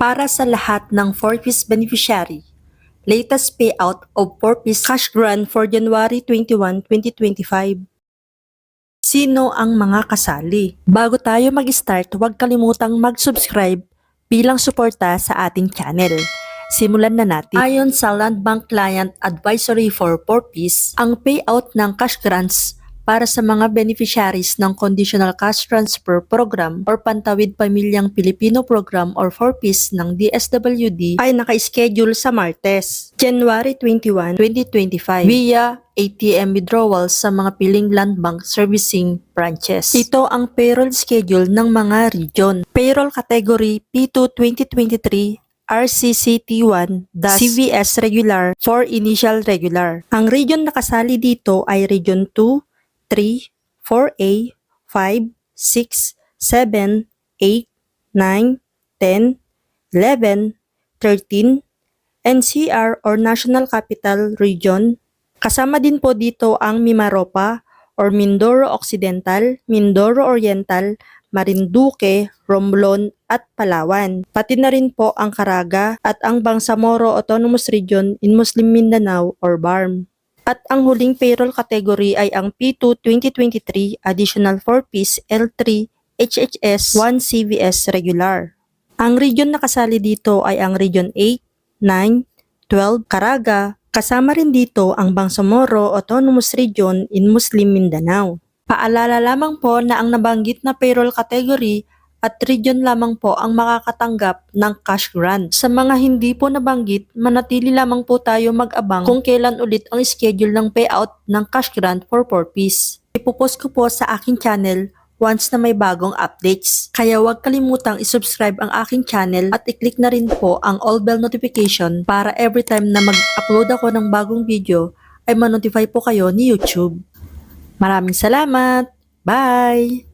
para sa lahat ng 4-piece beneficiary. Latest payout of 4-piece cash grant for January 21, 2025. Sino ang mga kasali? Bago tayo mag-start, huwag kalimutang mag-subscribe bilang suporta sa ating channel. Simulan na natin. Ayon sa Land Bank Client Advisory for 4-piece, ang payout ng cash grants para sa mga beneficiaries ng Conditional Cash Transfer Program or Pantawid Pamilyang Pilipino Program or 4-piece ng DSWD ay naka-schedule sa Martes, January 21, 2025 via ATM withdrawals sa mga piling Land Bank Servicing branches. Ito ang payroll schedule ng mga region. Payroll category P2 2023 RCCT1 CVS regular for initial regular. Ang region na kasali dito ay Region 2, 3, 4A, 5, 6, 7, 8, 9, 10, 11, 13, NCR or National Capital Region. Kasama din po dito ang Mimaropa or Mindoro Occidental, Mindoro Oriental, Marinduque, Romblon at Palawan. Pati na rin po ang Caraga at ang Bangsamoro Autonomous Region in Muslim Mindanao or BARM. At ang huling payroll category ay ang P2 2023 Additional 4-piece L3 HHS 1 CVS Regular. Ang region na kasali dito ay ang Region 8, 9, 12, Caraga. Kasama rin dito ang Bangsamoro Autonomous Region in Muslim Mindanao. Paalala lamang po na ang nabanggit na payroll category at region lamang po ang makakatanggap ng cash grant. Sa mga hindi po nabanggit, manatili lamang po tayo mag-abang kung kailan ulit ang schedule ng payout ng cash grant for 4-piece. Ipopost ko po sa aking channel once na may bagong updates. Kaya huwag kalimutang isubscribe ang aking channel at i-click na rin po ang all bell notification para every time na mag-upload ako ng bagong video ay ma-notify po kayo ni YouTube. Maraming salamat! Bye!